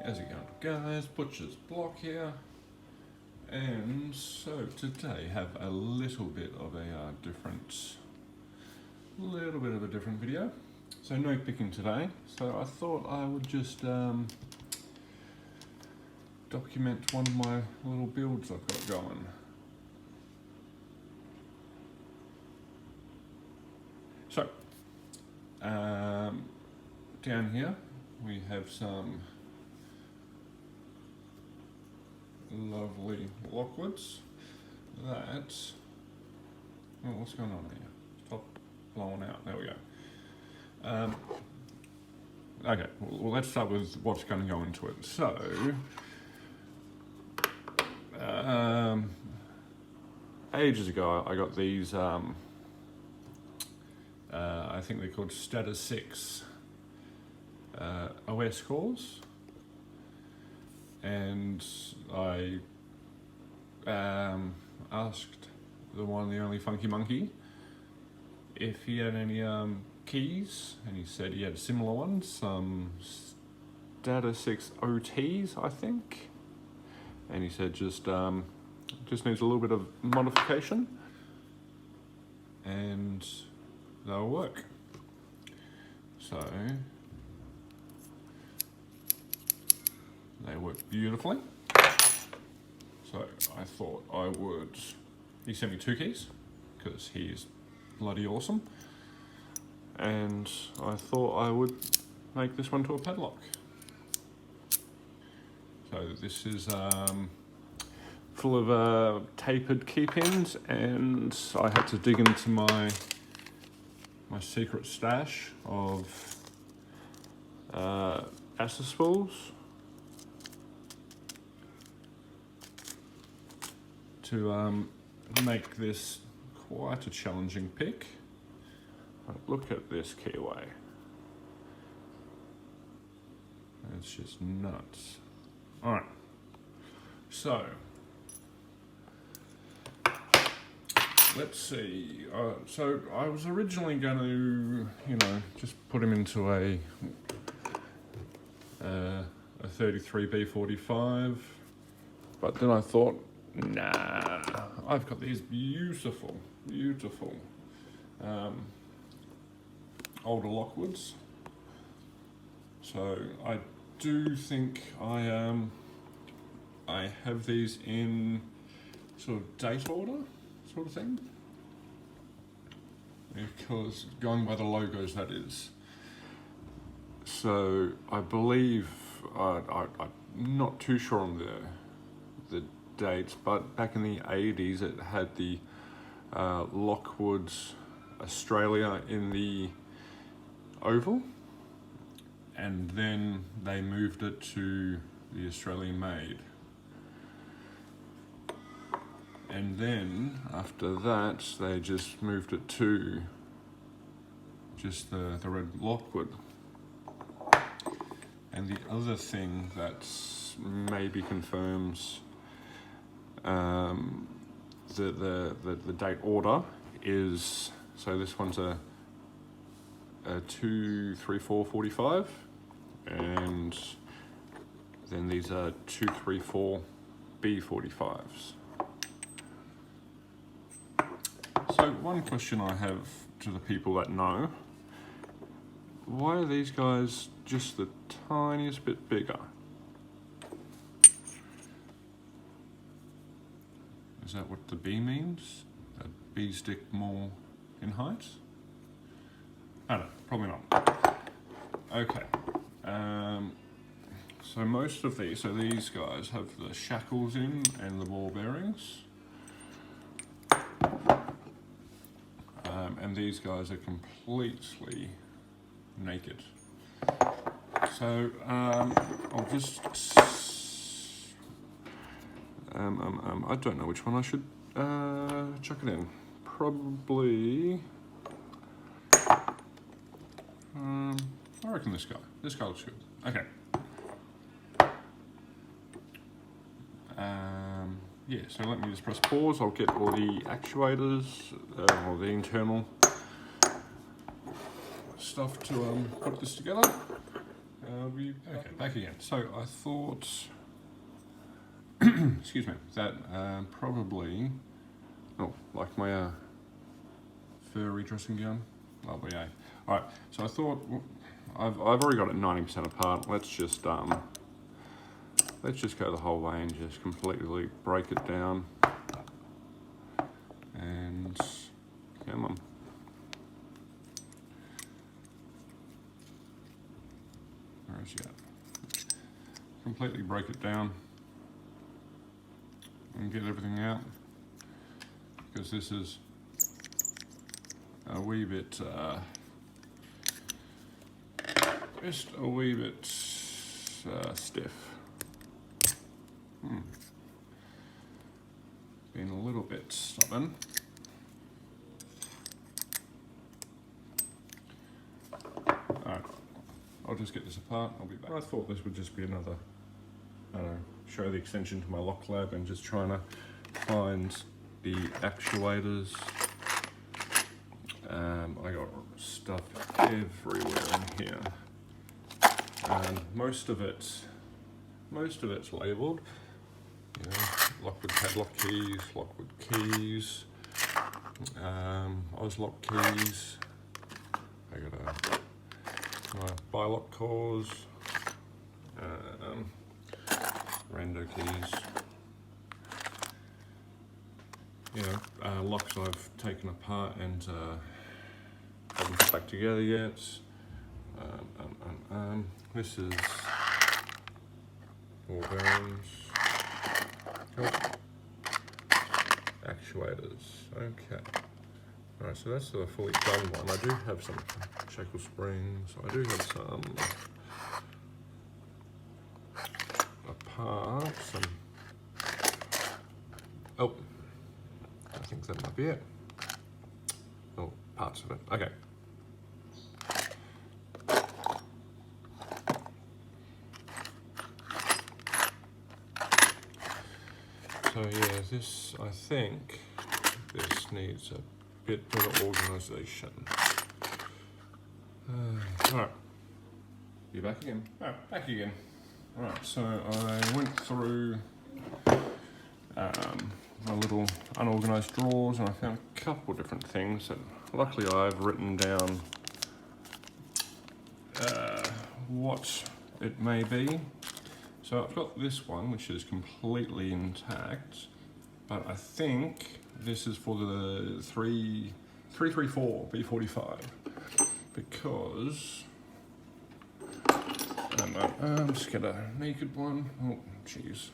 How's it going, guys? Butcher's Block here, and so today have a little bit of a different video. So no picking today. So I thought I would just document one of my little builds I've got going. So down here we have some lovely Lockwoods that, oh, what's going on here? Stop blowing out, there we go. Okay, well let's start with what's going to go into it. So, ages ago I got these, I think they're called Status 6 OS cores. And I asked the one and the only FunKey MonKey if he had any keys, and he said he had similar ones, some Status 6 OTs, I think. And he said just needs a little bit of modification, and they'll work. So they work beautifully. So I thought I would, he sent me 2 keys because he's bloody awesome. And I thought I would make this one to a padlock. So this is full of tapered key pins, and I had to dig into my secret stash of access spools to make this quite a challenging pick. But look at this keyway. It's just nuts. All right, so let's see. So I was originally going to, just put him into a 33B45, but then I thought, nah, I've got these beautiful older Lockwoods. So I do think I have these in sort of date order sort of thing, because going by the logos, that is. So I believe, I'm not too sure on the dates, but back in the 80s it had the Lockwood Australia in the oval, and then they moved it to the Australian made, and then after that they just moved it to just the red Lockwood. And the other thing that maybe confirms the date order is, so this one's a 23445, and then these are 234B45s. So one question I have to the people that know, why are these guys just the tiniest bit bigger? Is that what the B means? That B's stick more in height? I don't know, probably not. Okay. So most of these, so these guys have the shackles in and the ball bearings. And these guys are completely naked. So I'll just, I don't know which one I should chuck it in. Probably, I reckon this guy. This guy looks good. Okay. Yeah, so let me just press pause. I'll get all the actuators, or the internal stuff to put this together. We Okay, back again. So I thought, excuse me, that probably, oh, like my furry dressing gown. Lovely, eh? All right. So I thought I've already got it 90% apart. Let's just go the whole way and just completely break it down. And come on. Where is he at? Completely break it down and get everything out, because this is a wee bit, just a wee bit stiff. Been a little bit stubborn. Alright, I'll just get this apart, I'll be back. I thought this would just be another, I don't know, show the extension to my lock lab and just trying to find the actuators. I got stuff everywhere in here, and most of it's labelled. You know, Lockwood padlock keys, Lockwood keys, Ozlock keys. I got my bilock cores, rando keys. You know, locks I've taken apart and haven't put back together yet. This is all bearings. Oh. Actuators. Okay. Alright, so that's the fully done one. I do have some shackle springs. I do have some apart. Oh, I think that might be it. Oh, parts of it. Okay. So yeah, this, I think this needs a bit better organisation. Alright, you're back again. Alright, back again. Alright, so I went through my little unorganised drawers and I found a couple different things that luckily I've written down what it may be. So I've got this one, which is completely intact, but I think this is for the 334 B45, because just get a naked one. Oh, jeez.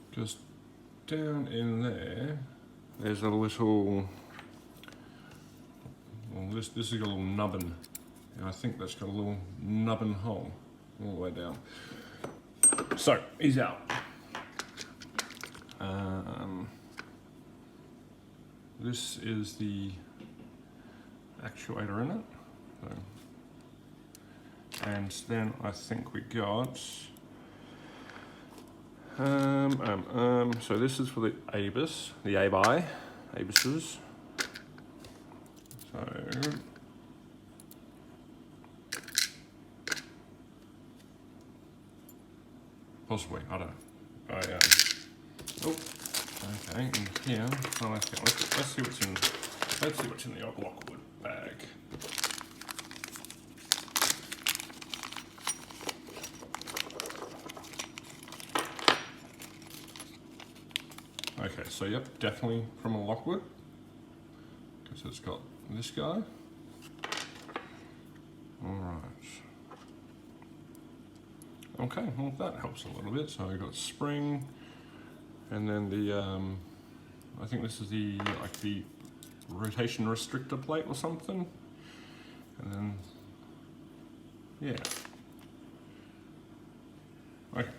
Because down in there, there's a little. Well, this has got a little nubbin. And I think that's got a little nubbin hole all the way down. So, he's out. This is the actuator in it. So, and then I think we got, so this is for the ABIS, the ABISes. So, possibly, I don't know. Oh, okay, in here. Oh, let's see what's in the old Lockwood bag. Okay, so yep, definitely from a Lockwood, because it's got this guy. All right. Okay, well that helps a little bit. So we got spring, and then the I think this is the rotation restrictor plate or something, and then yeah. Okay.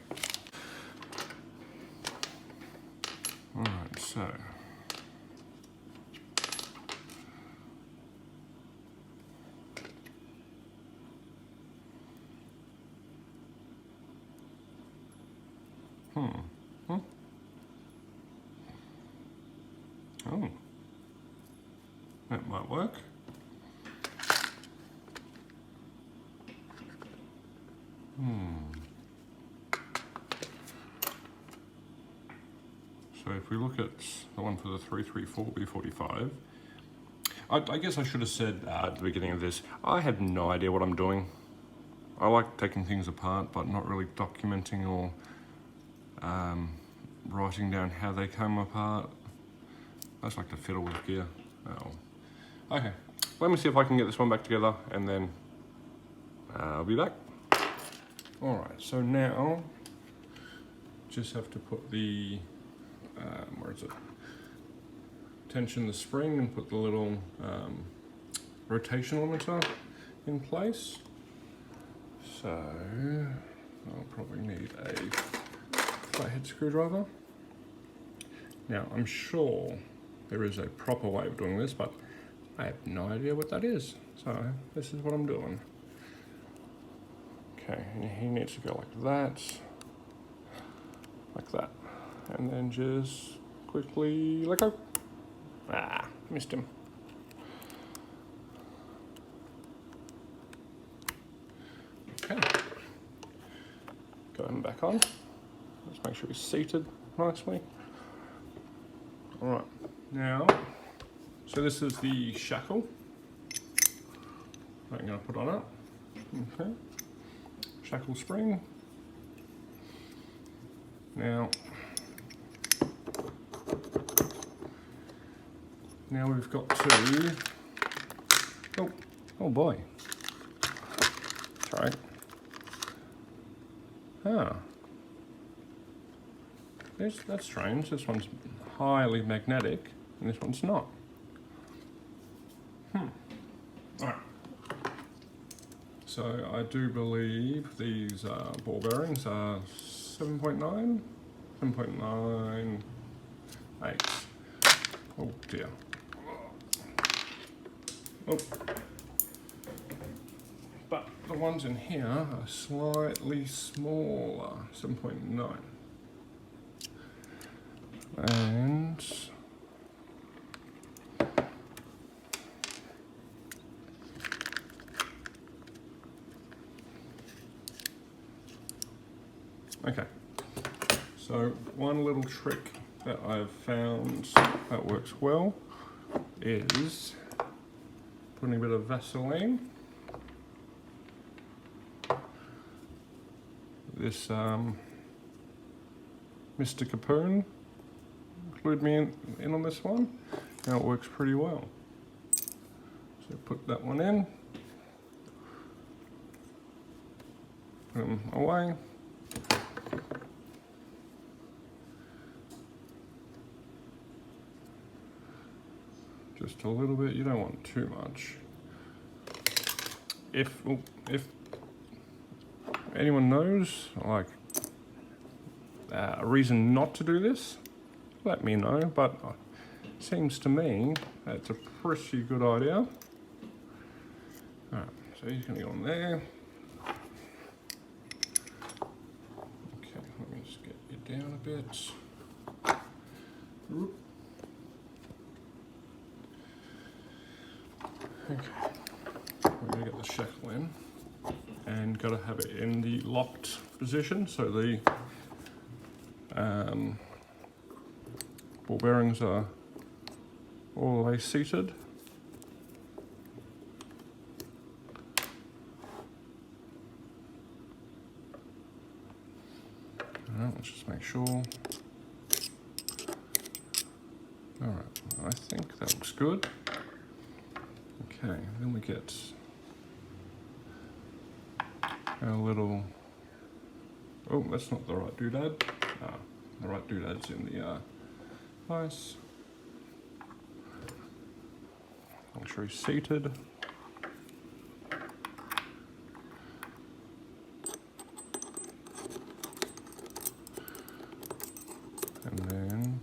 All right, so. Oh, that might work. So if we look at the one for the 334 B45, I guess I should have said at the beginning of this, I have no idea what I'm doing. I like taking things apart, but not really documenting or writing down how they come apart. I just like to fiddle with gear. Oh. Okay, let me see if I can get this one back together, and then I'll be back. All right, so now just have to put the where is it? Tension the spring and put the little rotation limiter in place. So I'll probably need a flathead screwdriver. Now I'm sure there is a proper way of doing this, but I have no idea what that is. So this is what I'm doing. Okay, and he needs to go like that, and then just quickly let go. Ah, missed him. Okay, go him back on. Let's make sure he's seated nicely. All right, now, so this is the shackle I'm going to put on it. Okay, shackle spring. Now we've got to, oh boy, sorry. That's strange. This one's highly magnetic and this one's not. All right. So I do believe these ball bearings are 7.9, 7.98. Oh dear. Oh. But the ones in here are slightly smaller, 7.9. And okay, so one little trick that I've found that works well is putting a bit of Vaseline. This Mr. Capone clued me in on this one. Now it works pretty well. So put that one in, put them away. Just a little bit, you don't want too much. If anyone knows, like, a reason not to do this, let me know, but it seems to me that's a pretty good idea. Alright, so he's going to go on there. Okay, let me just get you down a bit. Okay, we're going to get the shackle in and got to have it in the locked position so the ball bearings are all the way seated. Let's just make sure. Alright, I think that looks good. Okay, then we get our little, oh, that's not the right doodad. The right doodad's in the vise. Make sure he's seated. And then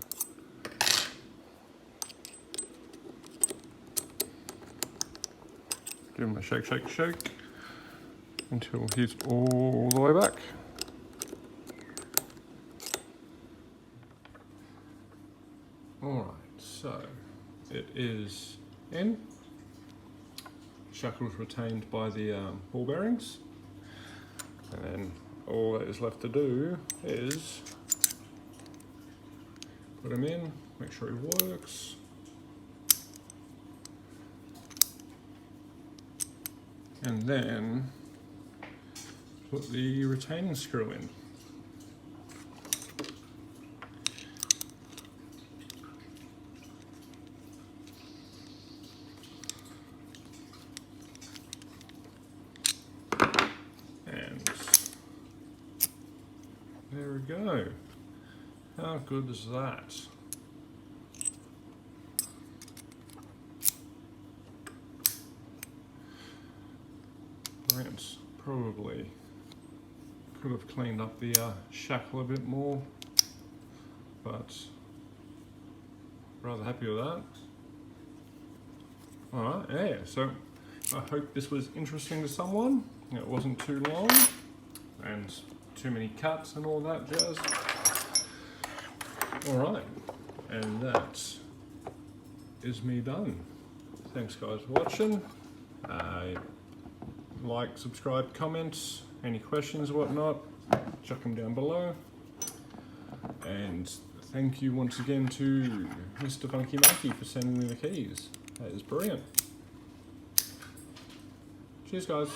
give him a shake, shake, shake until he's all the way back. Alright, so it is in. Shackles retained by the ball bearings. And then all that is left to do is Put him in, make sure he works. And then put the retaining screw in. And there we go. How good is that? Brilliant. Probably could have cleaned up the shackle a bit more, but rather happy with that. Alright, yeah, so I hope this was interesting to someone. It wasn't too long and too many cuts and all that jazz. Alright, and that is me done. Thanks guys for watching. Like, subscribe, comment, any questions or whatnot, chuck them down below. And thank you once again to Mr. FunKey MonKey for sending me the keys. That is brilliant. Cheers guys.